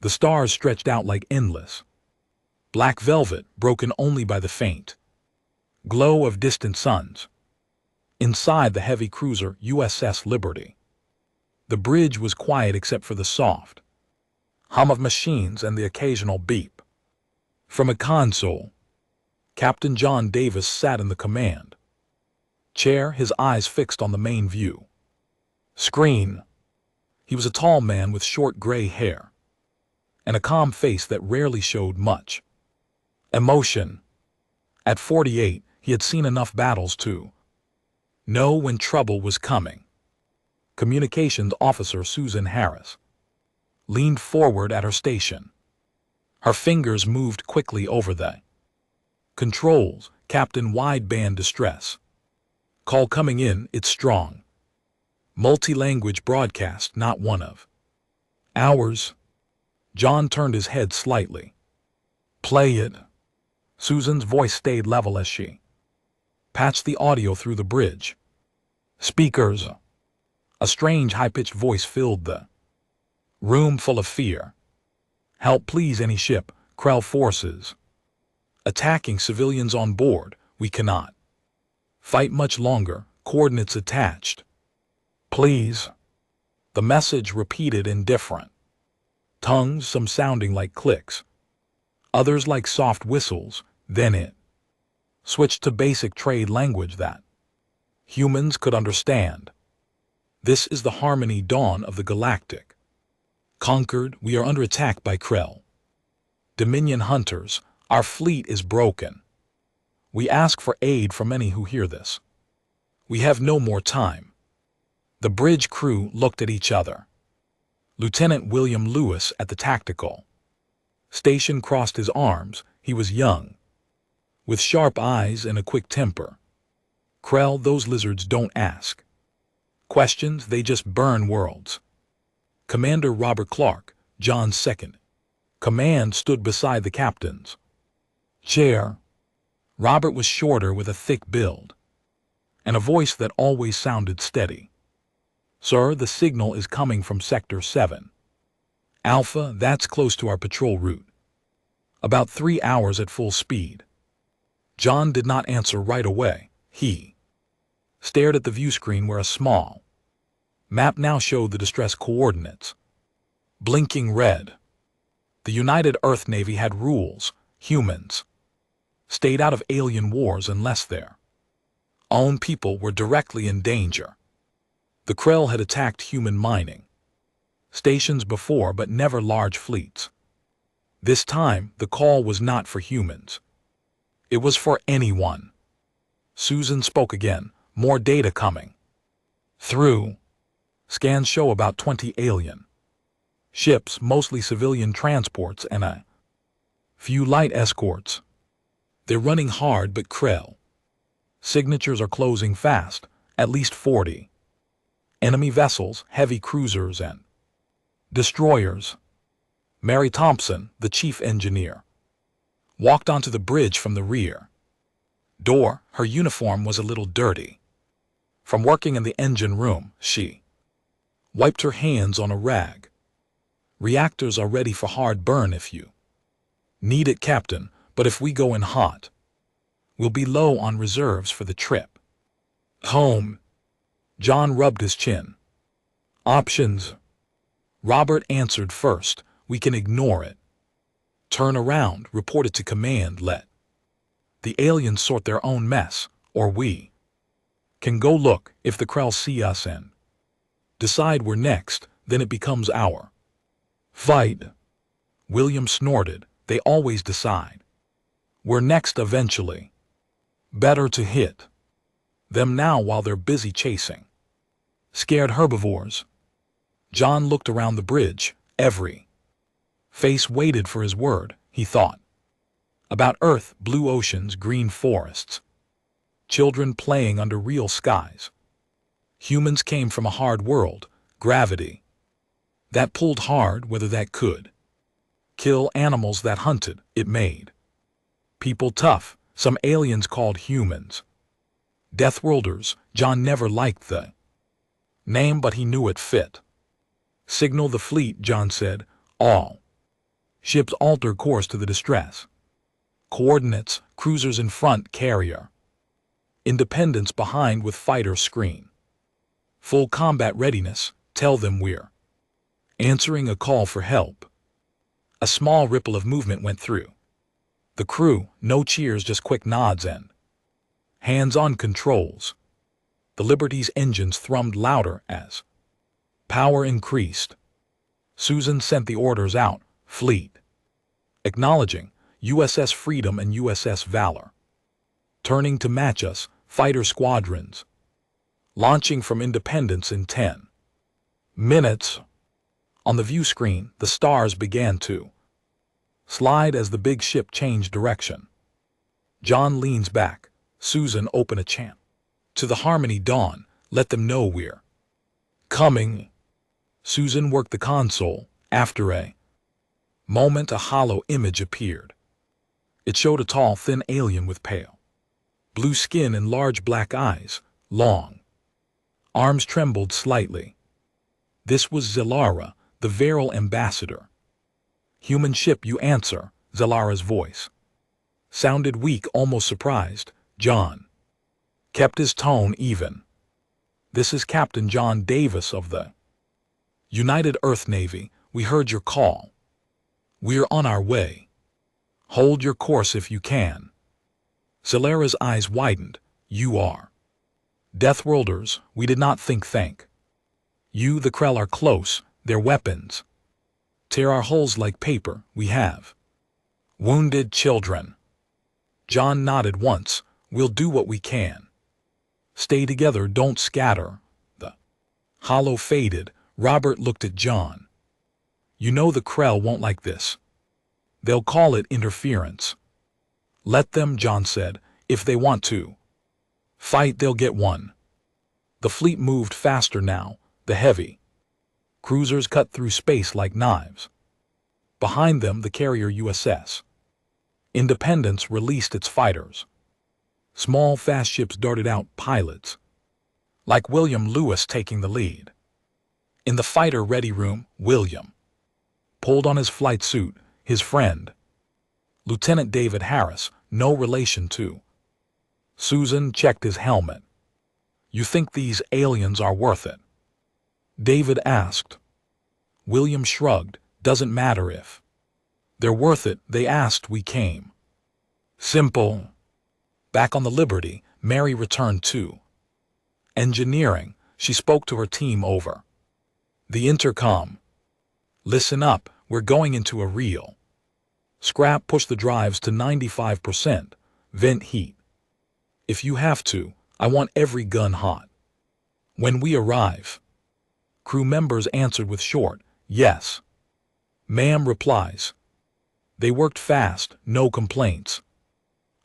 The stars stretched out like endless black velvet, broken only by the faint glow of distant suns. Inside the heavy cruiser USS Liberty, the bridge was quiet except for the soft hum of machines and the occasional beep from a console. Captain John Davis sat in the command chair, his eyes fixed on the main view screen. He was a tall man with short gray hair and a calm face that rarely showed much emotion. At 48, he had seen enough battles to know when trouble was coming. Communications Officer Susan Harris leaned forward at her station. Her fingers moved quickly over the controls. Captain, wideband distress call coming in, it's strong. Multi-language broadcast, not one of ours. John turned his head slightly. Play it. Susan's voice stayed level as she patched the audio through the bridge speakers. A strange high-pitched voice filled the room full of fear. Help please, any ship, Krell forces attacking civilians on board. We cannot fight much longer. Coordinates attached. Please. The message repeated in different tongues, some sounding like clicks, others like soft whistles. Then it switched to basic trade language that humans could understand. This is the Harmony, dawn of the galactic conquered. We are under attack by Krell Dominion hunters. Our fleet is broken. We ask for aid from any who hear this. We have no more time. The bridge crew looked at each other. Lieutenant William Lewis at the tactical station crossed his arms. He was young, with sharp eyes and a quick temper. Krell, those lizards don't ask questions, they just burn worlds. Commander Robert Clark, John's second command, stood beside the captain's chair. Robert was shorter, with a thick build and a voice that always sounded steady. Sir, the signal is coming from Sector 7 Alpha. That's close to our patrol route. About 3 hours at full speed. John did not answer right away. He stared at the view screen where a small map now showed the distress coordinates blinking red. The United Earth Navy had rules. Humans stayed out of alien wars unless their own people were directly in danger. The Krell had attacked human mining stations before, but never large fleets. This time, the call was not for humans. It was for anyone. Susan spoke again. More data coming through. Scans show about 20 alien ships, mostly civilian transports, and a few light escorts. They're running hard, but Krell signatures are closing fast. At least 40 enemy vessels, heavy cruisers and destroyers. Mary Thompson, the chief engineer, walked onto the bridge from the rear door. Her uniform was a little dirty from working in the engine room. She wiped her hands on a rag. Reactors are ready for hard burn if you need it, Captain, but if we go in hot, we'll be low on reserves for the trip home. John rubbed his chin. Options. Robert answered first. We can ignore it. Turn around, report it to command, let the aliens sort their own mess, or we can go look. If the Krell see us and decide we're next, then it becomes our fight. William snorted. They always decide we're next eventually. Better to hit them now while they're busy chasing scared herbivores. John looked around the bridge. Every face waited for his word. He thought about Earth, blue oceans, green forests, children playing under real skies. Humans came from a hard world, gravity that pulled hard, whether that could kill animals that hunted. It made people tough. Some aliens called humans Deathworlders. John never liked the name, but he knew it fit. Signal the fleet, John said. All Ships alter course to the distress. Coordinates, cruisers in front, carrier. Independence behind with fighter screen. Full combat readiness, tell them we're answering a call for help. A small ripple of movement went through the crew, no cheers, just quick nods and hands-on controls. The Liberty's engines thrummed louder as power increased. Susan sent the orders out, fleet. Acknowledging USS Freedom and USS Valor. Turning to match us, fighter squadrons. Launching from Independence in 10 minutes. On the view screen, the stars began to slide as the big ship changed direction. John leans back. Susan open a chant. To the Harmony Dawn, let them know we're coming. Susan worked the console. After a moment, a hollow image appeared. It showed a tall, thin alien with pale blue skin and large black eyes. Long arms trembled slightly. This was Zelara, the Viral ambassador. Human ship, you answer. Zelara's voice sounded weak, almost surprised. John kept his tone even. This is Captain John Davis of the United Earth Navy. We heard your call. We're on our way. Hold your course if you can. Zelara's eyes widened. You are Deathworlders. We did not think. Thank you. The Krell are close. Their weapons tear our hulls like paper. We have wounded children. John nodded once. We'll do what we can. Stay together, don't scatter. The hollow faded. Robert looked at John. You know the Krell won't like this. They'll call it interference. Let them, John said. If they want to fight, they'll get one. The fleet moved faster now. The heavy cruisers cut through space like knives. Behind them, the carrier USS Independence released its fighters. Small, fast ships darted out, pilots like William Lewis taking the lead. In the fighter-ready room, William pulled on his flight suit. His friend, Lieutenant David Harris, no relation to Susan, checked his helmet. You think these aliens are worth it? David asked. William shrugged. Doesn't matter if they're worth it. They asked, we came. Simple. Back on the Liberty, Mary returned to engineering. She spoke to her team over the intercom. Listen up, we're going into a real scrap. Push the drives to 95%. Vent heat if you have to. I want every gun hot. When we arrive, crew members answered with short, yes. Ma'am replies. They worked fast, no complaints.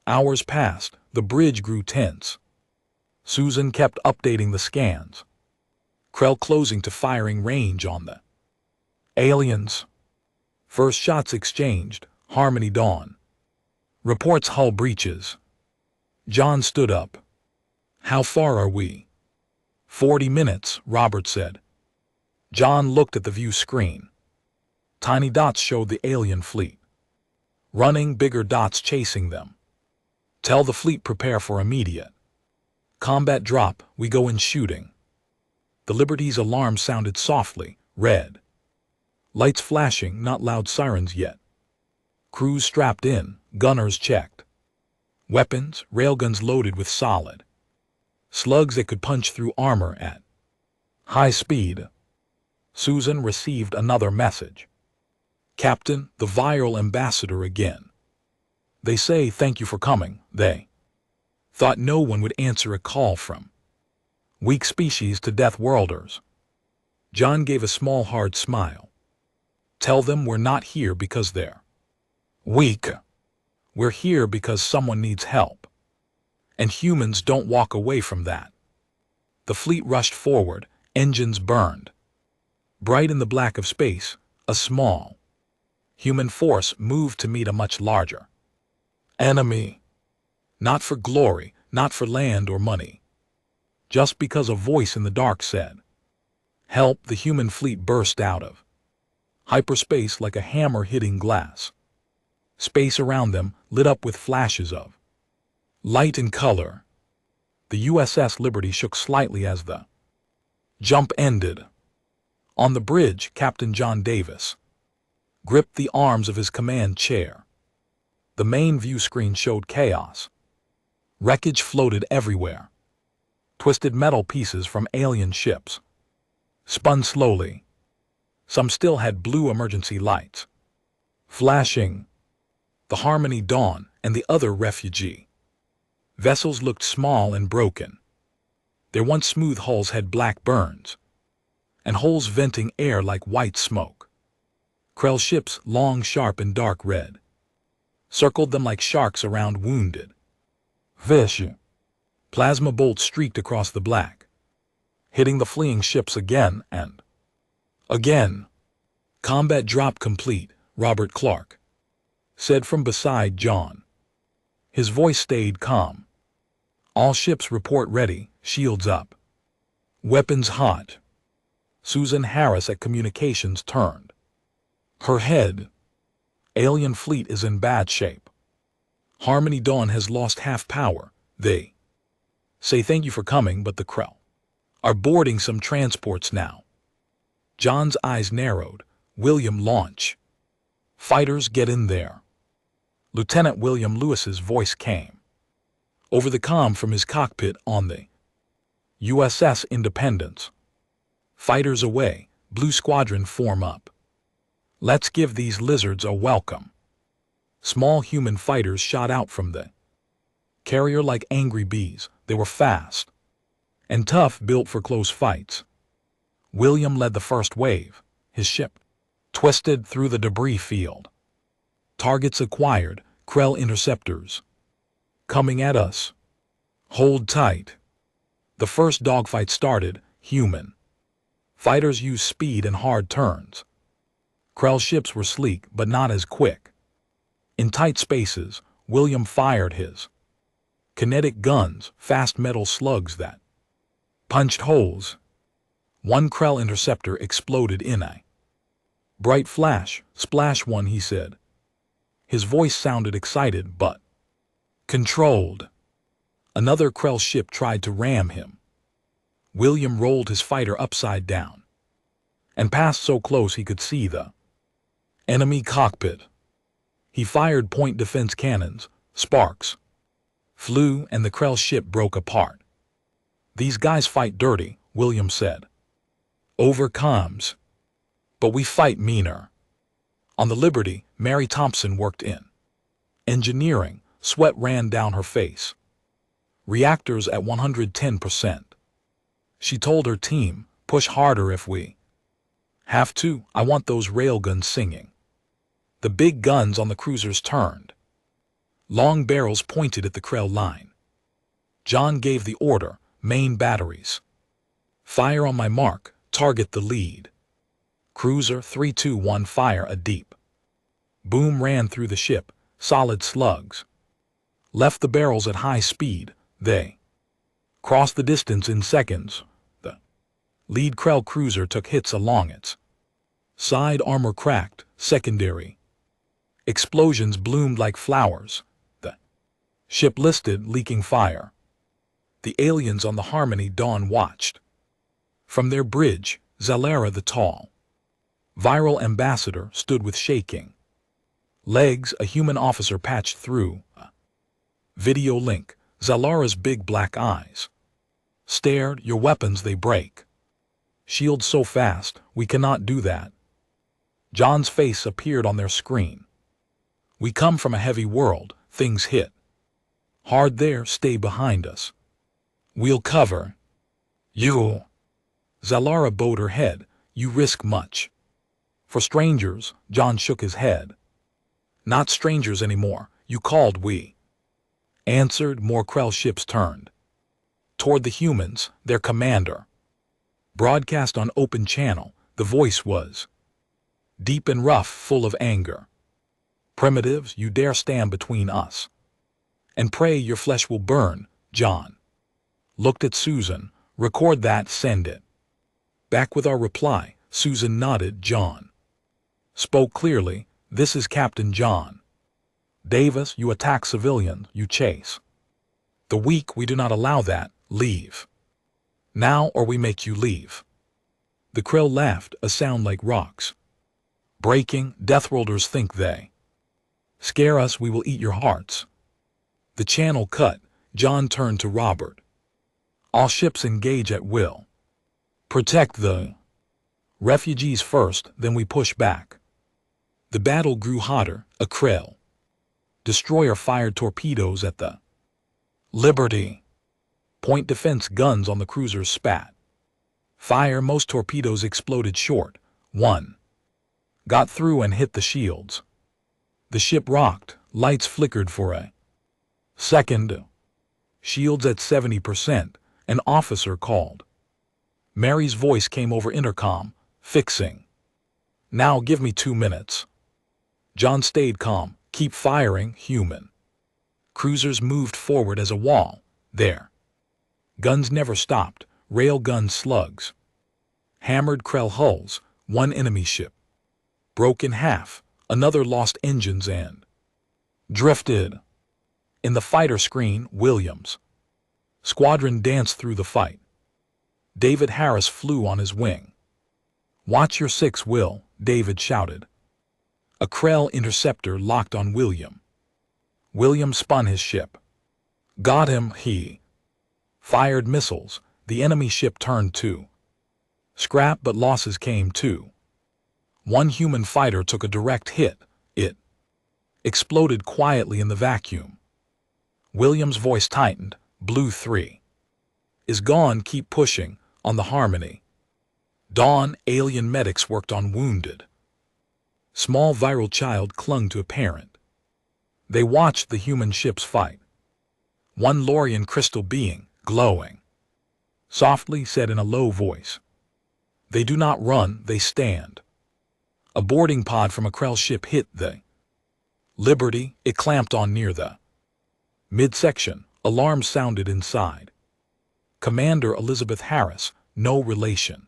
Hours passed, the bridge grew tense. Susan kept updating the scans. Krell closing to firing range on the aliens. First shots exchanged. Harmony Dawn reports hull breaches. John stood up. How far are we? 40 minutes, Robert said. John looked at the view screen. Tiny dots showed the alien fleet. Running, bigger dots chasing them. Tell the fleet prepare for immediate combat drop. We go in shooting. The Liberty's alarm sounded softly. Red lights flashing, not loud sirens yet. Crews strapped in, gunners checked. Weapons, railguns loaded with solid slugs that could punch through armor at high speed. Susan received another message. Captain, the Viral ambassador again. They say thank you for coming. They thought no one would answer a call from weak species to Deathworlders. John gave a small hard smile. Tell them we're not here because they're weak. We're here because someone needs help. And humans don't walk away from that. The fleet rushed forward, engines burned. Bright in the black of space, a small human force moved to meet a much larger enemy. Not for glory, not for land or money. Just because a voice in the dark said, help. The human fleet burst out of Hyperspace like a hammer hitting glass. Space around them lit up with flashes of light and color. The USS Liberty shook slightly as the jump ended. On the bridge, Captain John Davis gripped the arms of his command chair. The main view screen showed chaos. Wreckage floated everywhere. Twisted metal pieces from alien ships spun slowly. Some still had blue emergency lights flashing. The Harmony Dawn and the other refugee vessels looked small and broken. Their once smooth hulls had black burns and holes venting air like white smoke. Krell ships, long, sharp, and dark red, circled them like sharks around wounded fish. Plasma bolts streaked across the black, hitting the fleeing ships again and again. Combat drop complete, Robert Clark said from beside John. His voice stayed calm. All ships report ready, shields up. Weapons hot. Susan Harris at communications turned her head. Alien fleet is in bad shape. Harmony Dawn has lost half power. They say thank you for coming, but the Krell are boarding some transports now. John's eyes narrowed. William, launch. Fighters, get in there. Lieutenant William Lewis's voice came over the comm from his cockpit on the USS Independence. Fighters away, Blue Squadron form up. Let's give these lizards a welcome. Small human fighters shot out from the carrier like angry bees. They were fast and tough, built for close fights. William led the first wave. His ship twisted through the debris field. Targets acquired, Krell interceptors coming at us. Hold tight. The first dogfight started. Human fighters used speed and hard turns. Krell ships were sleek but not as quick. In tight spaces, William fired his kinetic guns, fast metal slugs that punched holes. One Krell interceptor exploded in a bright flash. Splash one, he said. His voice sounded excited but controlled. Another Krell ship tried to ram him. William rolled his fighter upside down and passed so close he could see the enemy cockpit. He fired point defense cannons. Sparks flew and the Krell ship broke apart. These guys fight dirty, William said. Over comms. But we fight meaner. On the Liberty, Mary Thompson worked in engineering. Sweat ran down her face. Reactors at 110%. She told her team, push harder if we have to. I want those railguns singing. The big guns on the cruisers turned. Long barrels pointed at the Krell line. John gave the order, main batteries. Fire on my mark, target the lead. Cruiser 3-2-1, fire a deep boom ran through the ship, solid slugs. Left the barrels at high speed. They crossed the distance in seconds. The lead Krell cruiser took hits along its side armor cracked. Secondary explosions bloomed like flowers. The ship listed, leaking fire. The aliens on the Harmony Dawn watched from their bridge. Zalara the tall viral ambassador stood with shaking legs. A human officer patched through a video link. Zalara's big black eyes stared. Your weapons, they break. Shields so fast, we cannot do that. John's face appeared on their screen. We come from a heavy world. Things hit hard there. Stay behind us. We'll cover you. Zalara bowed her head. You risk much. For strangers, John shook his head. Not strangers anymore. You called, we answered. More Krell ships turned toward the humans. Their commander broadcast on open channel. The voice was deep and rough, full of anger. Primitives, you dare stand between us and pray your flesh will burn. John looked at Susan. Record that, send it back with our reply. Susan nodded. John Spoke clearly, "This is Captain John. Davis, you attack civilians, you chase. The weak, we do not allow that, leave. Now or we make you leave." The Krill laughed, a sound like rocks. "Breaking, Deathworlders think they. Scare us, we will eat your hearts." The channel cut. John turned to Robert. "All ships engage at will. Protect the refugees first, then we push back." The battle grew hotter. A Krill destroyer fired torpedoes at the Liberty. Point defense guns on the cruisers spat fire. Most torpedoes exploded short. One got through and hit the shields. The ship rocked. Lights flickered for a second. Shields at 70%, an officer called. Mary's voice came over intercom. "Fixing. Now give me 2 minutes." John stayed calm. "Keep firing, human." Cruisers moved forward as a wall. There. Guns never stopped. Rail gun slugs hammered Krell hulls. One enemy ship broke in half. Another lost engines and drifted. In the fighter screen, Williams' squadron danced through the fight. David Harris flew on his wing. "Watch your 6, Will," David shouted. A Krell interceptor locked on William. William spun his ship. "Got him," he fired missiles. The enemy ship turned to scrap, but losses came too. One human fighter took a direct hit. It exploded quietly in the vacuum. William's voice tightened. "Blue 3 is gone, keep pushing." On the Harmony, Dawn, alien medics worked on wounded. Small viral child clung to a parent. They watched the human ships fight. One Lorian crystal being, glowing, softly said in a low voice, "They do not run, they stand." A boarding pod from a Krell ship hit the Liberty. It clamped on near the midsection. Alarms sounded inside. Commander Elizabeth Harris, no relation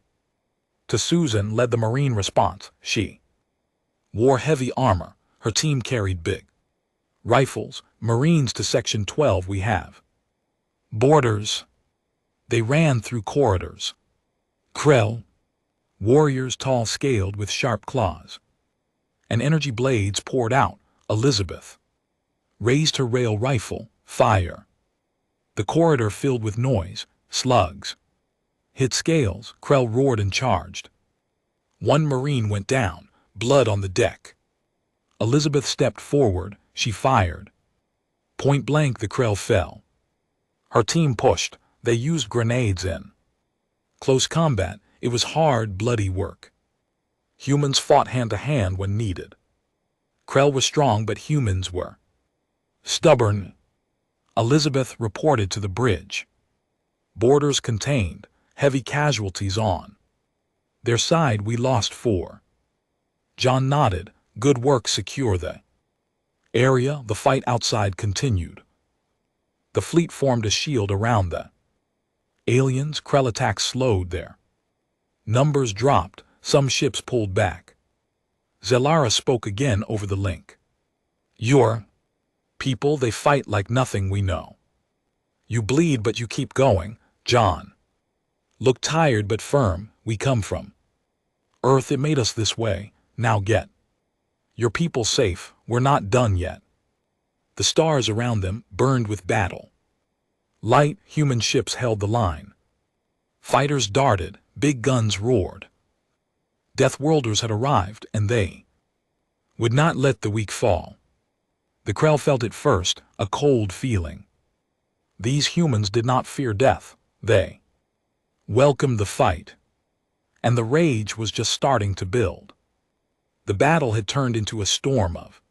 to Susan, led the Marine response. She wore heavy armor. Her team carried big rifles. "Marines to Section 12 we have borders." They ran through corridors. Krell warriors, tall scaled with sharp claws and energy blades poured out. Elizabeth raised her rail rifle. Fire. The corridor filled with noise. Slugs hit scales. Krell roared and charged. One Marine went down, blood on the deck. Elizabeth stepped forward. She fired. Point blank, the Krell fell. Her team pushed. They used grenades in close combat. It was hard, bloody work. Humans fought hand to hand when needed. Krell was strong, but humans were stubborn. Elizabeth reported to the bridge. Borders contained. Heavy casualties on their side. We lost 4. John nodded. Good work, secure the area. The fight outside continued. The fleet formed a shield around the aliens. Krell attacks slowed their numbers dropped. Some ships pulled back. Zelara spoke again over the link. "Your people, they fight like nothing we know. You bleed, but you keep going." John looked tired but firm. "We come from Earth. It made us this way. Now get your people safe. We're not done yet." The stars around them burned with battle. Light human ships held the line. Fighters darted. Big guns roared. Deathworlders had arrived, and they would not let the weak fall. The Krell felt it first, a cold feeling. These humans did not fear death. They welcomed the fight. And the rage was just starting to build. The battle had turned into a storm of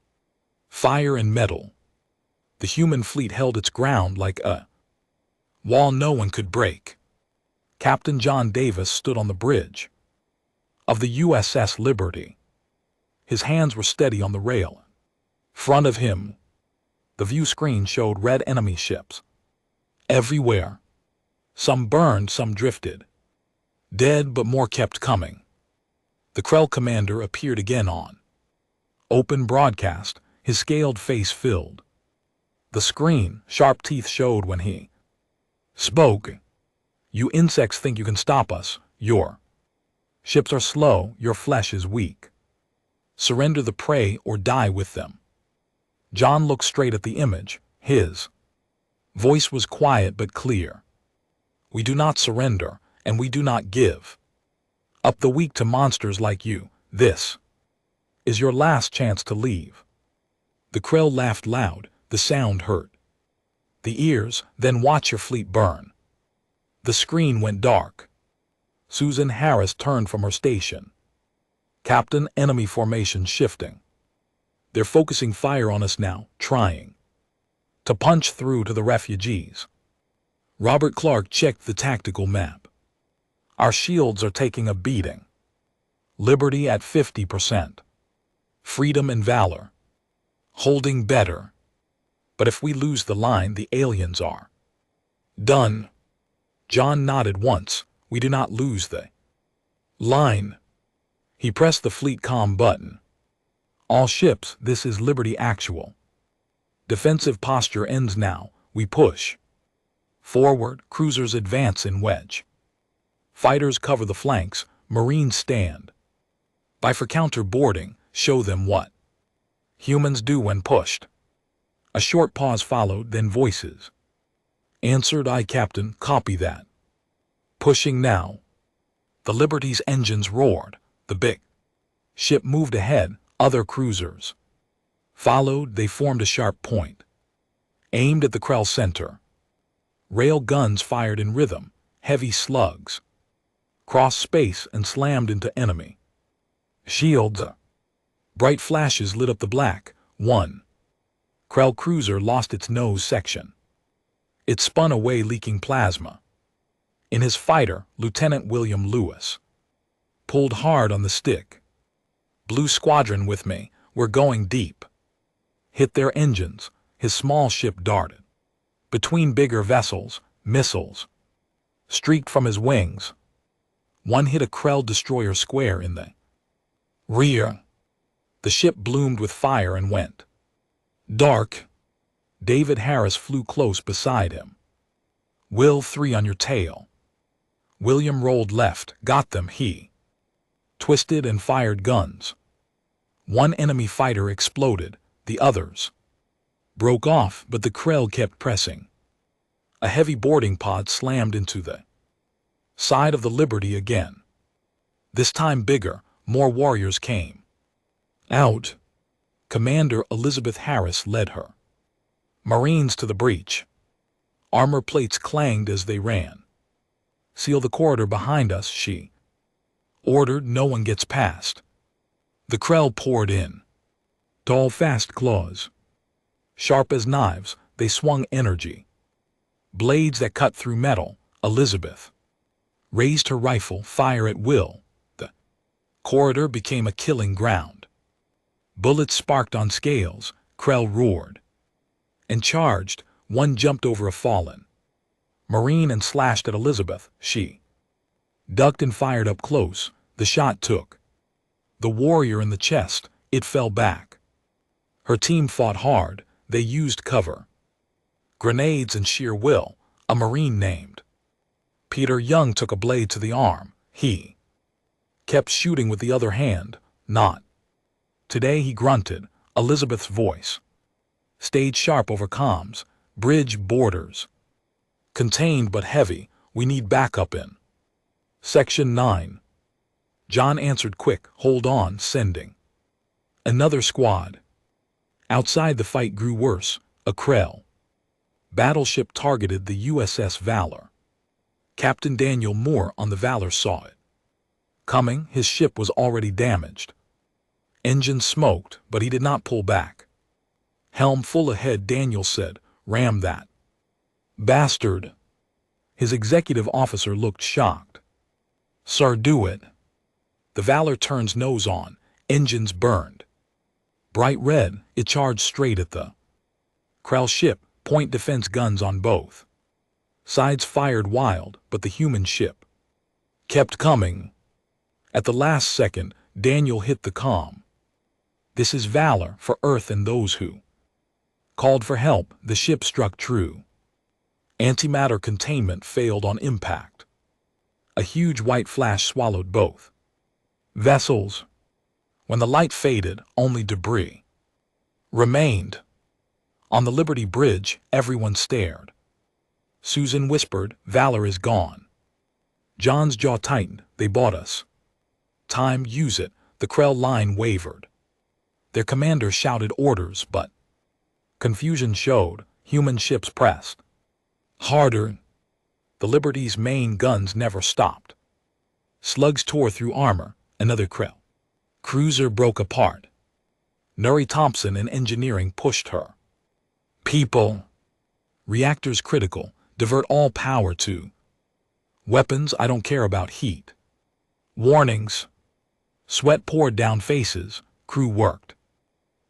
fire and metal. The human fleet held its ground like a wall no one could break. Captain John Davis stood on the bridge of the USS Liberty. His hands were steady on the rail. Front of him, the view screen showed red enemy ships everywhere. Some burned, some drifted. Dead, but more kept coming. The Krell commander appeared again on Open broadcast, his scaled face filled. The screen, sharp teeth showed when he spoke. You insects think you can stop us. Your ships are slow, your flesh is weak. Surrender the prey or die with them. John looked straight at the image. His voice was quiet but clear. We do not surrender, and we do not give up the weak to monsters like you. This is your last chance to leave. The Krell laughed loud, the sound hurt the ears, then watch your fleet burn. The screen went dark. Susan Harris turned from her station. Captain, enemy formation shifting. They're focusing fire on us now, trying to punch through to the refugees. Robert Clark checked the tactical map. Our shields are taking a beating. Liberty at 50%. Freedom and valor holding better. But if we lose the line, the aliens are done. John nodded once. We do not lose the line. He pressed the fleet comm button. All ships, this is Liberty Actual. Defensive posture ends now. We push forward, cruisers advance in wedge. Fighters cover the flanks, Marines stand by for counter boarding. Show them what humans do when pushed. A short pause followed, then voices answered. Aye, Captain, copy that. Pushing now. The Liberty's engines roared. The big ship moved ahead. Other cruisers followed. They formed a sharp point, aimed at the Krell center. Rail guns fired in rhythm. Heavy slugs crossed space and slammed into enemy shields. Bright flashes lit up the black. One Krell cruiser lost its nose section. It spun away, leaking plasma. In his fighter, Lieutenant William Lewis pulled hard on the stick. Blue Squadron with me, we're going deep. Hit their engines. His small ship darted between bigger vessels. Missiles streaked from his wings. One hit a Krell destroyer square in the rear. The ship bloomed with fire and went dark. David Harris flew close beside him. Will, 3 on your tail. William rolled left. Got them. He twisted and fired guns. One enemy fighter exploded. The others broke off, but the Krell kept pressing. A heavy boarding pod slammed into the side of the Liberty again. This time bigger, more warriors came out. Commander Elizabeth Harris led her Marines to the breach. Armor plates clanged as they ran. Seal the corridor behind us, she ordered. No one gets past. The Krell poured in. Tall, fast claws. Sharp as knives, they swung energy. Blades that cut through metal. Elizabeth raised her rifle, fire at will. The corridor became a killing ground. Bullets sparked on scales. Krell roared and charged. One jumped over a fallen Marine and slashed at Elizabeth. She ducked and fired up close. The shot took the warrior in the chest. It fell back. Her team fought hard. They used cover, grenades, and sheer will. A Marine named Peter Young took a blade to the arm. He kept shooting with the other hand. Not today, he grunted. Elizabeth's voice stayed sharp over comms. Bridge borders contained but heavy. We need backup in Section 9. John answered quick. Hold on, sending another squad. Outside, the fight grew worse. A Krell battleship targeted the USS Valor. Captain Daniel Moore on the Valor saw it coming. His ship was already damaged. Engine smoked, but he did not pull back. Helm full ahead, Daniel said. Ram that bastard. His executive officer looked shocked. Sir, do it. The Valor turns nose on. Engines burned bright red. It charged straight at the Krell ship. Point defense guns on both sides fired wild, but the human ship kept coming. At the last second, Daniel hit the comm This is valor for Earth and those who called for help. The ship struck true. Antimatter containment failed on impact. A huge white flash swallowed both vessels. When the light faded, only debris remained. On the Liberty Bridge, everyone stared. Susan whispered, "Valor is gone." John's jaw tightened. "They bought us time, use it." The Krell line wavered. Their commander shouted orders, but confusion showed. Human ships pressed harder. The Liberty's main guns never stopped. Slugs tore through armor. Another Krell cruiser broke apart. Nuri Thompson in engineering pushed her. "People. Reactors critical. Divert all power to weapons. I don't care about heat." Warnings. Sweat poured down faces. Crew worked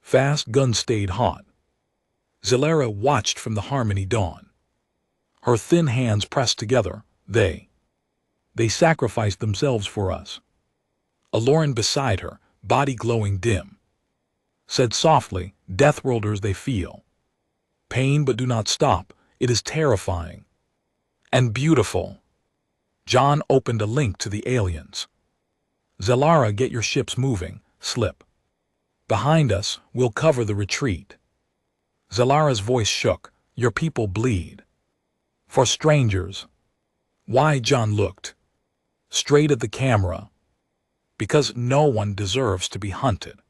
fast. Guns stayed hot. Zalera watched from the Harmony dawn. Her thin hands pressed together. They sacrificed themselves for us. Aloran beside her, body glowing dim, said softly, "Deathworlders, they feel pain but do not stop. It is terrifying and beautiful." John opened a link to the aliens. "Zalara, get your ships moving. Slip behind us. We'll cover the retreat." Zalara's voice shook. "Your people bleed for strangers." Why? John looked straight at the camera. "Because no one deserves to be hunted.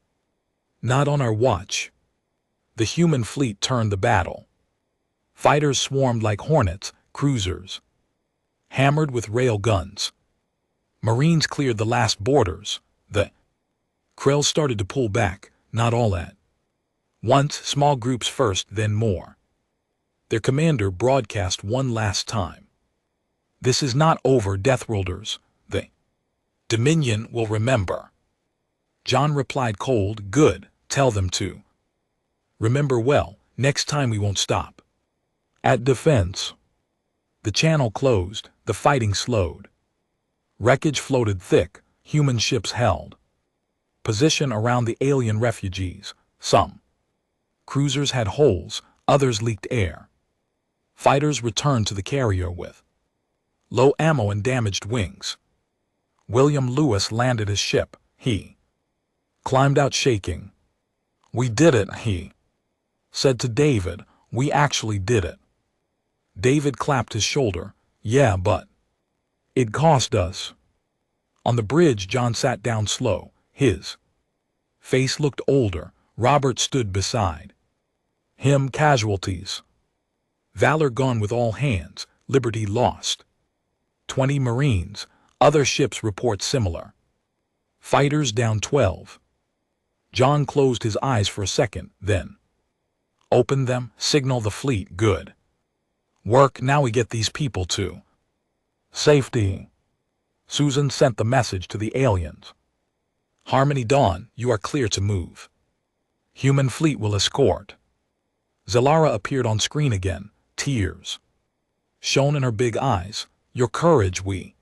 Not on our watch." The human fleet turned the battle. Fighters swarmed like hornets, cruisers hammered with rail guns. Marines cleared the last borders. The Krell started to pull back, not all at once, small groups first, then more. Their commander broadcast one last time. "This is not over, Deathworlders. The Dominion will remember." John replied cold, "Good, tell them to remember well. Next time we won't stop at defense." The channel closed, the fighting slowed. Wreckage floated thick, human ships held position around the alien refugees. Some cruisers had holes, others leaked air. Fighters returned to the carrier with low ammo and damaged wings. William Lewis landed his ship. He climbed out shaking. "We did it," he said to David. "We actually did it." David clapped his shoulder. "Yeah, but it cost us." On the bridge, John sat down slow. His face looked older. Robert stood beside him. "Casualties. Valor gone with all hands. Liberty lost 20 Marines. Other ships report similar. Fighters down 12. John closed his eyes for a second, then opened them. "Signal the fleet. Good work. Now we get these people to safety." Susan sent the message to the aliens. "Harmony Dawn, you are clear to move. Human fleet will escort." Zalara appeared on screen again, tears shone in her big eyes. "Your courage, we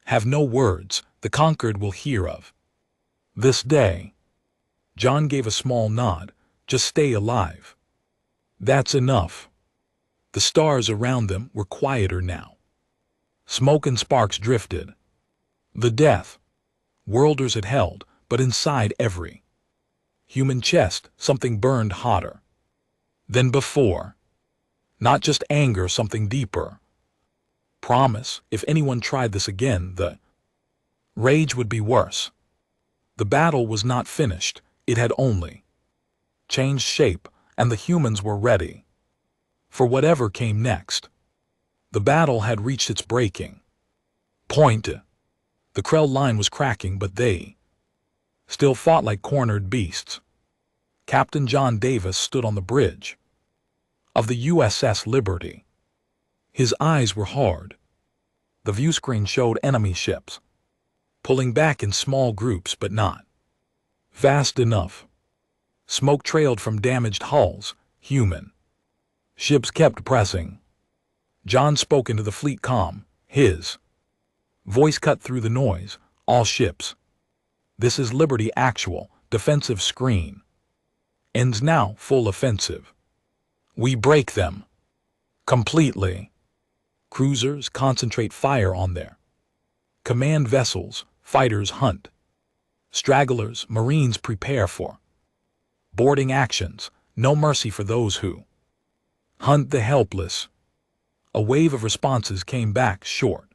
have no words. The conquered will hear of this day." John gave a small nod. "Just stay alive. That's enough." The stars around them were quieter now. Smoke and sparks drifted. The Deathworlders had held, but inside every human chest something burned hotter than before. Not just anger, something deeper. Promise, if anyone tried this again, the rage would be worse. The battle was not finished. It had only changed shape, and the humans were ready for whatever came next. The battle had reached its breaking point. The Krell line was cracking, but they still fought like cornered beasts. Captain John Davis stood on the bridge of the USS Liberty. His eyes were hard. The viewscreen showed enemy ships pulling back in small groups, but not fast enough. Smoke trailed from damaged hulls. Human ships kept pressing. John spoke into the fleet comm. His voice cut through the noise. "All ships. This is Liberty Actual. Defensive screen. Ends now, full offensive. We break them. Completely. Cruisers concentrate fire on their command vessels, fighters hunt. Stragglers, Marines prepare for boarding actions, no mercy for those who hunt the helpless. A wave of responses came back short.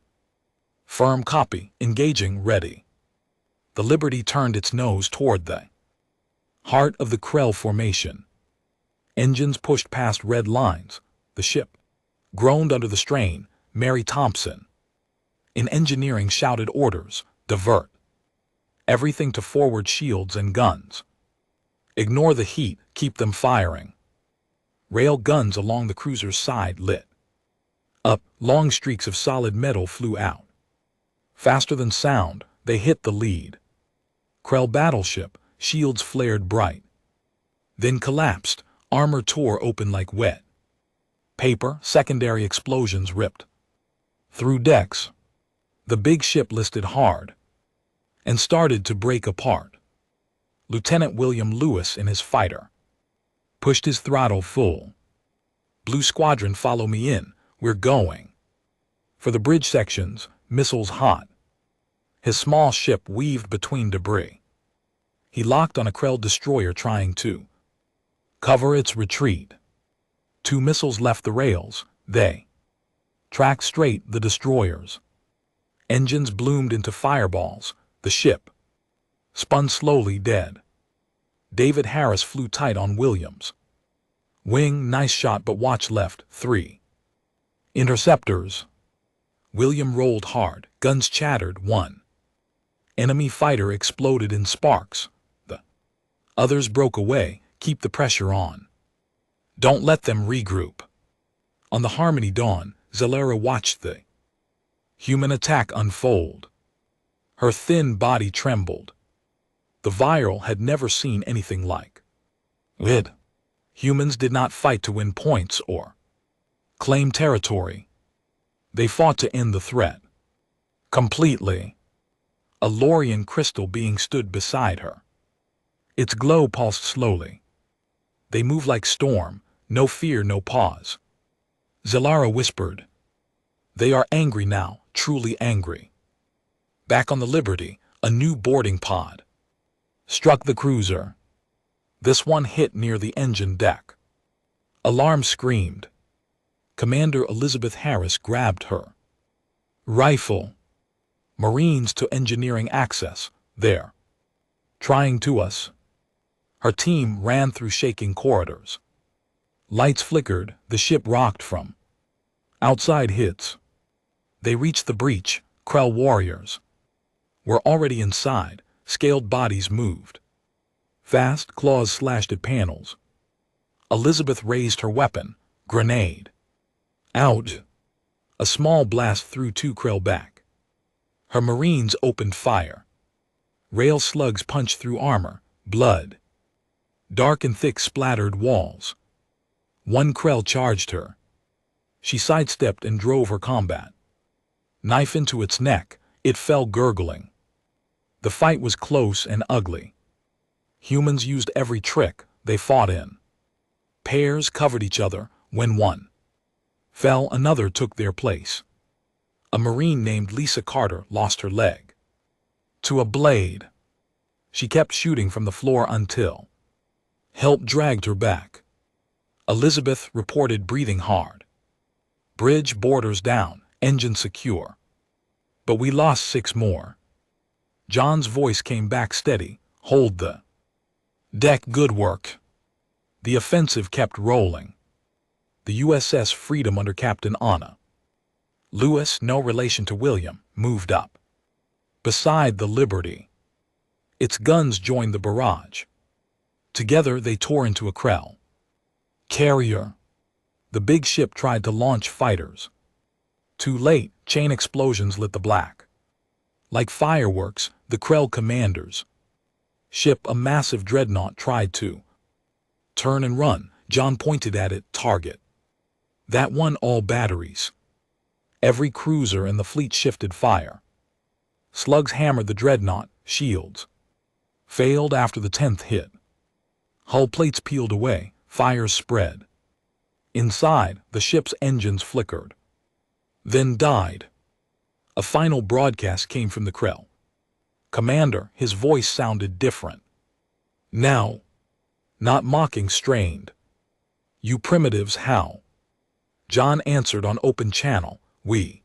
Firm copy, engaging, ready. The Liberty turned its nose toward the heart of the Krell formation. Engines pushed past red lines. The ship groaned under the strain. Mary Thompson, in engineering, shouted orders: divert everything to forward shields and guns. Ignore the heat, keep them firing. Rail guns along the cruiser's side lit up. Long streaks of solid metal flew out. Faster than sound, they hit the lead Krell battleship. Shields flared bright, then collapsed. Armor tore open like wet paper. Secondary explosions ripped through decks. The big ship listed hard and started to break apart. Lieutenant William Lewis in his fighter pushed his throttle full. Blue Squadron, follow me in. We're going for the bridge sections. Missiles hot. His small ship weaved between debris. He locked on a Krell destroyer trying to cover its retreat. 2 missiles left the rails. They tracked straight the destroyers. Engines bloomed into fireballs. The ship spun slowly, dead. David Harris flew tight on Williams' wing. Nice shot, but watch left. 3 interceptors. William rolled hard. Guns chattered. 1 enemy fighter exploded in sparks. The others broke away. Keep the pressure on. Don't let them regroup. On the Harmony Dawn, Zalera watched the human attack unfold. Her thin body trembled. The Viral had never seen anything like it. Humans did not fight to win points or claim territory. They fought to end the threat completely. A Lorian crystal being stood beside her. Its glow pulsed slowly. They moved like storm, no fear, no pause. Zalara whispered, "They are angry now, truly angry." Back on the Liberty, a new boarding pod struck the cruiser. This one hit near the engine deck. Alarm screamed. Commander Elizabeth Harris grabbed her rifle. Marines to engineering access. They're trying to us. Her team ran through shaking corridors. Lights flickered. The ship rocked from outside hits. They reached the breach. Krell warriors were already inside. Scaled bodies moved fast. Claws slashed at panels. Elizabeth raised her weapon. Grenade out. A small blast threw 2 Krell back. Her Marines opened fire. Rail slugs punched through armor. Blood dark and thick splattered walls. 1 Krell charged her. She sidestepped and drove her combat knife into its neck. It fell gurgling. The fight was close and ugly. Humans used every trick. They fought in pairs, covered each other. When one fell, another took their place. A Marine named Lisa Carter lost her leg to a blade. She kept shooting from the floor until help dragged her back. Elizabeth reported breathing hard. Bridge boarders down, engine secure. But we lost 6 more. John's voice came back steady. Hold the deck, good work. The offensive kept rolling. The USS Freedom under Captain Anna Lewis, no relation to William, moved up beside the Liberty. Its guns joined the barrage. Together they tore into a Krell carrier. The big ship tried to launch fighters. Too late. Chain explosions lit the black. Like fireworks, the Krell commanders' ship, a massive dreadnought, tried to turn and run. John pointed at it. Target that one. All batteries. Every cruiser in the fleet shifted fire. Slugs hammered the dreadnought. Shields Failed after the 10th hit. Hull plates peeled away, fires spread. Inside, the ship's engines flickered. Then died. A final broadcast came from the Krell. Commander, his voice sounded different. Now. Not mocking, strained. You primitives, how? John answered on open channel, we.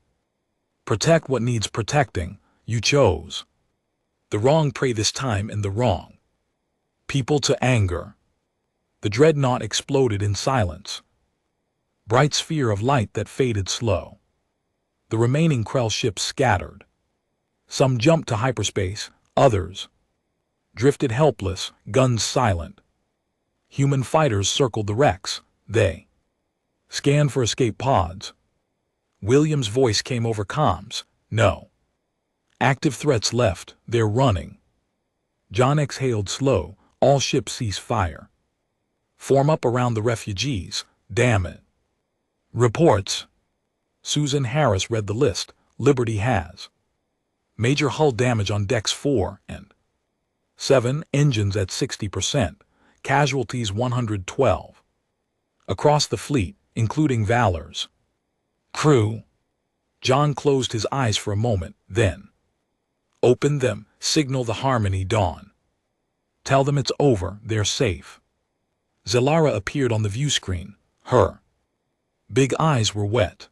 Protect what needs protecting, you chose. The wrong prey this time and the wrong. People to anger. The dreadnought exploded in silence. Bright sphere of light that faded slow. The remaining Krell ships scattered. Some jumped to hyperspace, others drifted helpless, guns silent. Human fighters circled the wrecks, they scanned for escape pods. William's voice came over comms, no. Active threats left, they're running. John exhaled slow, all ships cease fire. Form up around the refugees, damn it. Reports. Susan Harris read the list, Liberty has. Major hull damage on decks 4 and 7, engines at 60%, casualties 112. Across the fleet, including Valor's crew. John closed his eyes for a moment, then opened them, signal the Harmony dawn. Tell them it's over, they're safe. Zelara appeared on the view screen, her big eyes were wet.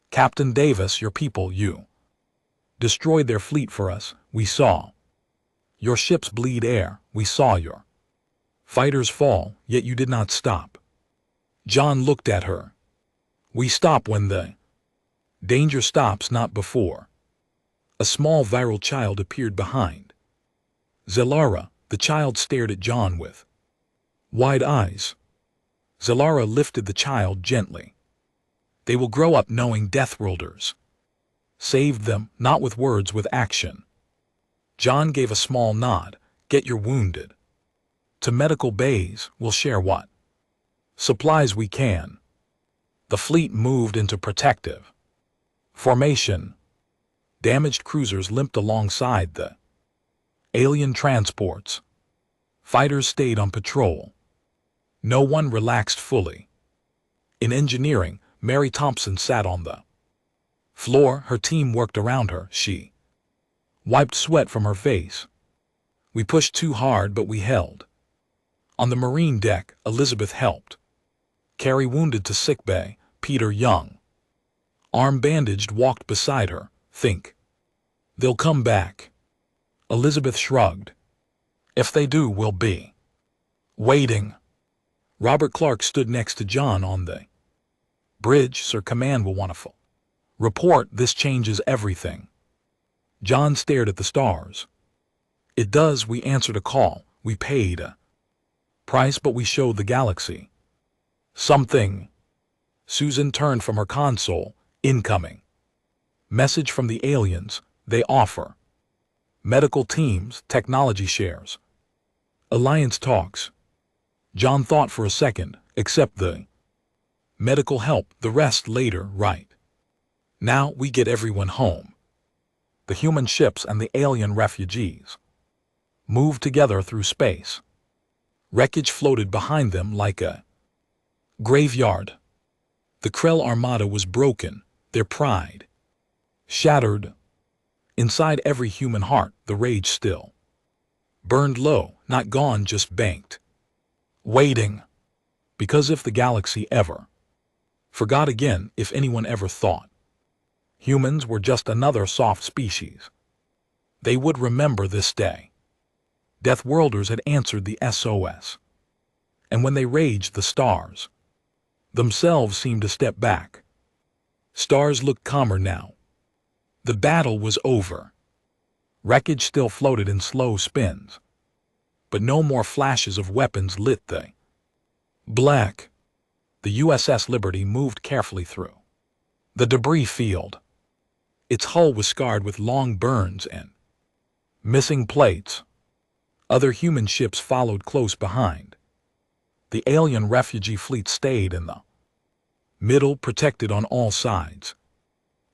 Captain Davis, your people, you destroyed their fleet for us, we saw. Your ships bleed air, we saw your fighters fall, yet you did not stop. John looked at her. We stop when the danger stops, not before. A small viral child appeared behind Zelara. The child stared at John with wide eyes. Zelara lifted the child gently. They will grow up knowing Deathworlders saved them, not with words, with action. John gave a small nod. Get your wounded to medical bays, we'll share what supplies we can. The fleet moved into protective formation. Damaged cruisers limped alongside the alien transports. Fighters stayed on patrol. No one relaxed fully. In engineering, Mary Thompson sat on the floor. Her team worked around her. She wiped sweat from her face. We pushed too hard, but we held. On the marine deck, Elizabeth helped carry wounded to sickbay. Peter, young, arm bandaged, walked beside her. Think they'll come back. Elizabeth shrugged. If they do, we'll be waiting. Robert Clark stood next to John on the bridge. Sir, command will want a full report. This changes everything. John stared at the stars. It does. We answered a call. We paid a price, but we showed the galaxy something. Susan turned from her console. Incoming message from the aliens. They offer medical teams, technology shares, alliance talks. John thought for a second. Except the medical help, the rest later, right? Now we get everyone home. The human ships and the alien refugees moved together through space. Wreckage floated behind them like a graveyard. The Krell Armada was broken, their pride shattered. Inside every human heart, the rage still burned low, not gone, just banked, waiting. Because if the galaxy ever forgot again, if anyone ever thought humans were just another soft species, they would remember this day. Deathworlders had answered the SOS. And when they raged, the stars themselves seemed to step back. Stars looked calmer now. The battle was over. Wreckage still floated in slow spins. But no more flashes of weapons lit the black. The USS Liberty moved carefully through the debris field. Its hull was scarred with long burns and missing plates. Other human ships followed close behind. The alien refugee fleet stayed in the middle, protected on all sides.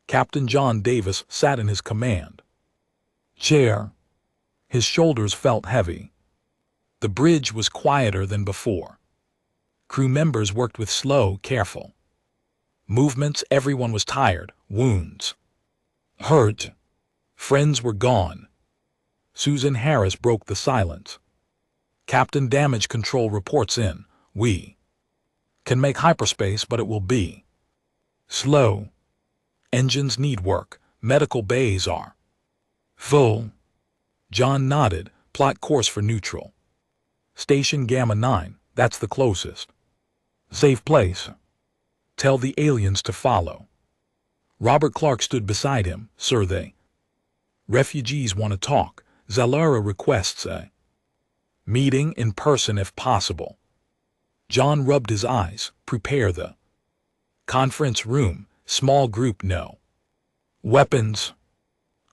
Captain John Davis sat in his command chair. His shoulders felt heavy. The bridge was quieter than before. Crew members worked with slow, careful movements. Everyone was tired, wounds hurt. Friends were gone. Susan Harris broke the silence. Captain, damage control reports in. We can make hyperspace, but it will be slow. Engines need work. Medical bays are full. John nodded. Plot course for neutral. Station Gamma 9, that's the closest safe place. Tell the aliens to follow. Robert Clark stood beside him. Sir, they refugees want to talk. Zalara requests a meeting in person if possible. John rubbed his eyes. Prepare the conference room. Small group, no weapons.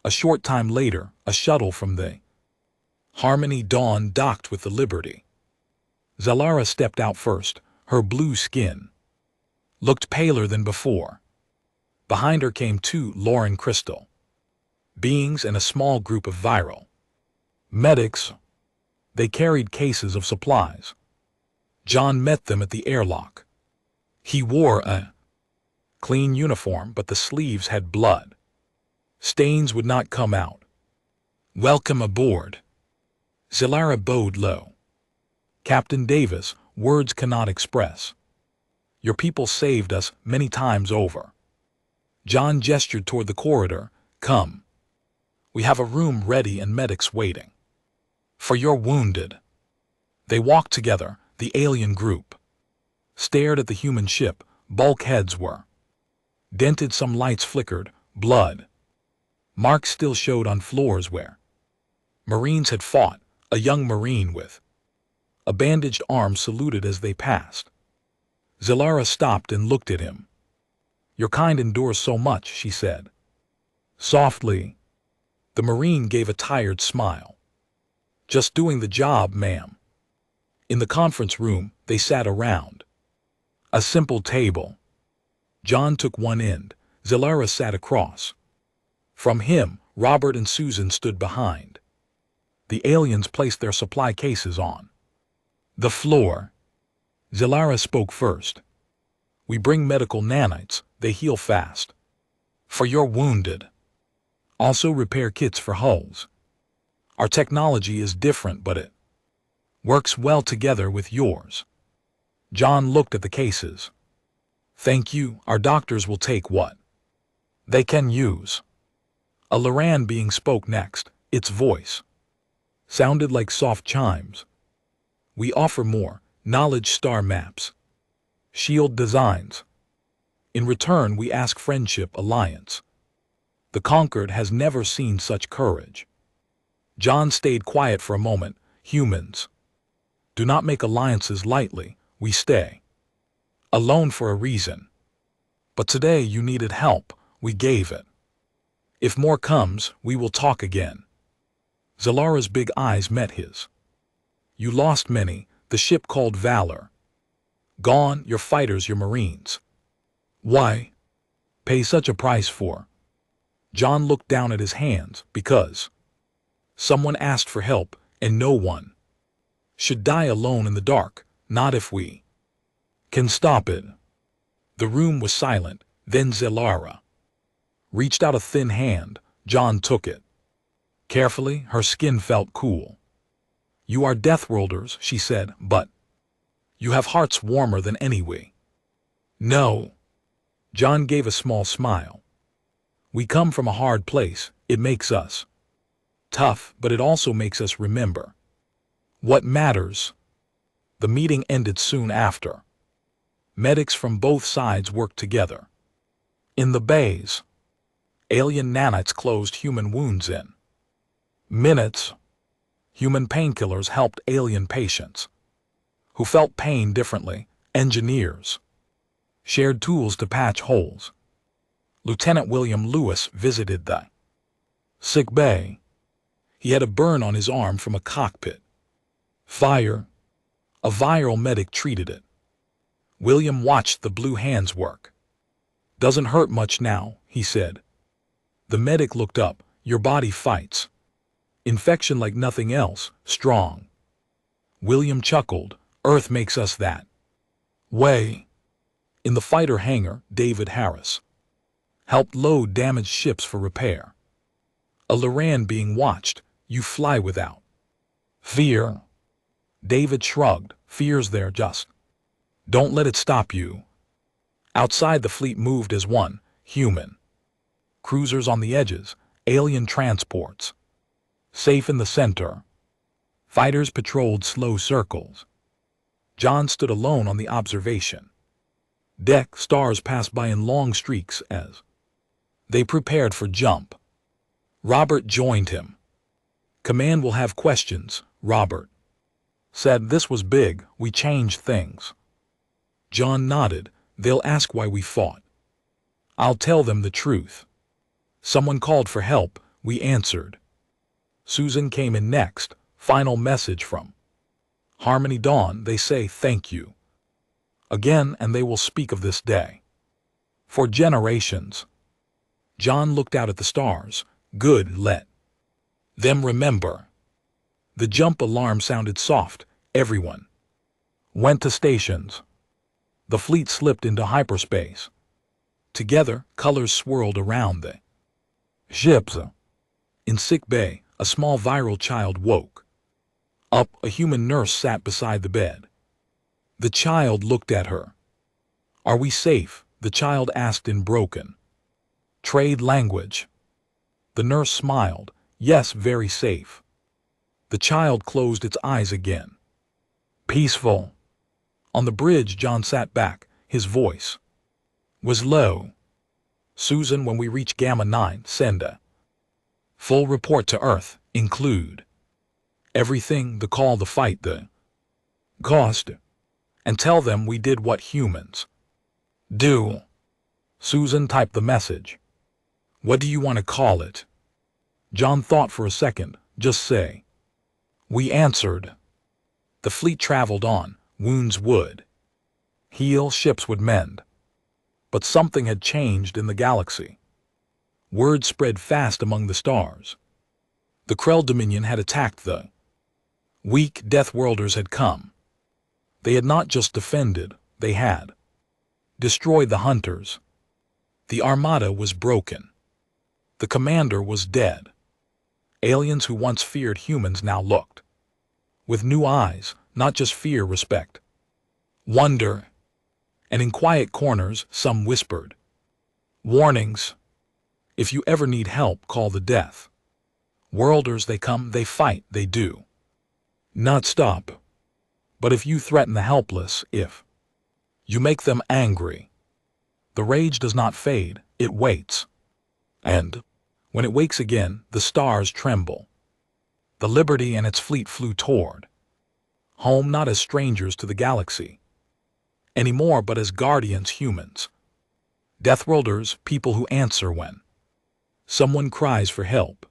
A short time later, a shuttle from the Harmony Dawn docked with the Liberty. Zalara stepped out first. Her blue skin looked paler than before. Behind her came two Lauren Crystal beings and a small group of viral medics. They carried cases of supplies. John met them at the airlock. He wore a clean uniform, but the sleeves had blood. Stains would not come out. Welcome aboard. Zalara bowed low. Captain Davis, words cannot express. Your people saved us many times over. John gestured toward the corridor. Come. We have a room ready and medics waiting for your wounded. They walked together. The alien group stared at the human ship. Bulkheads were dented. Some lights flickered. Blood marks still showed on floors where Marines had fought. A young Marine with a bandaged arm saluted as they passed. Zalara stopped and looked at him. Your kind endures so much, she said softly. The Marine gave a tired smile. Just doing the job, ma'am. In the conference room, they sat around a simple table. John took one end. Zalara sat across from him. Robert and Susan stood behind. The aliens placed their supply cases on the floor. Zalara spoke first. We bring medical nanites. They heal fast. For your wounded. Also repair kits for hulls. Our technology is different, but it works well together with yours. John looked at the cases. Thank you. Our doctors will take what they can use. A Loran being spoke next. Its voice sounded like soft chimes. We offer more knowledge star maps, shield designs. In return, we ask friendship alliance. The conquered has never seen such courage. John stayed quiet for a moment. Humans do not make alliances lightly. We stay alone for a reason. But today you needed help. We gave it. If more comes, we will talk again. Zalara's big eyes met his. You lost many. The ship called Valor. Gone, your fighters, your Marines. Why pay such a price for? John looked down at his hands. Because someone asked for help, and no one should die alone in the dark. Not if we can stop it. The room was silent. Then Zalara reached out a thin hand. John took it. Carefully, her skin felt cool. You are Deathworlders, she said, but you have hearts warmer than any we. No. John gave a small smile. We come from a hard place. It makes us tough, but it also makes us remember what matters. The meeting ended soon after. Medics from both sides worked together. In the bays, alien nanites closed human wounds in minutes. Human painkillers helped alien patients who felt pain differently. Engineers shared tools to patch holes. Lieutenant William Lewis visited the sick bay. He had a burn on his arm from a cockpit fire. A viral medic treated it. William watched the blue hands work. Doesn't hurt much now, he said. The medic looked up. Your body fights Infection like nothing else, strong. William chuckled. Earth makes us that way. In the fighter hangar, David Harris helped load damaged ships for repair. A Loran being watched, you fly without fear. David shrugged. Fear's there, just don't let it stop you. Outside, the fleet moved as one, human. Cruisers on the edges, alien transports. Safe in the center. Fighters patrolled slow circles. John stood alone on the observation deck. Stars passed by in long streaks as they prepared for jump. Robert joined him. Command will have questions, Robert said. This was big, we changed things. John nodded. They'll ask why we fought. I'll tell them the truth. Someone called for help, we answered. Susan came in next. Final message from Harmony Dawn. They say thank you again, and they will speak of this day for generations. John looked out at the stars. Good, let them remember. The jump alarm sounded soft. Everyone went to stations. The fleet slipped into hyperspace. Together, colors swirled around the ships. In sick bay, a small viral child woke up. A human nurse sat beside the bed. The child looked at her. Are we safe? The child asked in broken trade language. The nurse smiled. Yes, very safe. The child closed its eyes again. Peaceful. On the bridge, John sat back. His voice was low. Susan, when we reach Gamma 9, send a full report to Earth. Include everything, the call, the fight, the cost, and tell them we did what humans do. Susan typed the message. What do you want to call it? John thought for a second. Just say. We answered. The fleet traveled on. Wounds would heal, ships would mend. But something had changed in the galaxy. Word spread fast among the stars. The Krell Dominion had attacked. The weak Deathworlders had come. They had not just defended, they had destroyed the hunters. The Armada was broken. The commander was dead. Aliens who once feared humans now looked with new eyes, not just fear, respect, wonder. And in quiet corners, some whispered warnings. If you ever need help, call the Death Worlders. They come, they fight, they do not stop. But if you threaten the helpless, if you make them angry, the rage does not fade, it waits. And when it wakes again, the stars tremble. The Liberty and its fleet flew toward home, not as strangers to the galaxy anymore, but as guardians, humans. Deathworlders, people who answer when someone cries for help.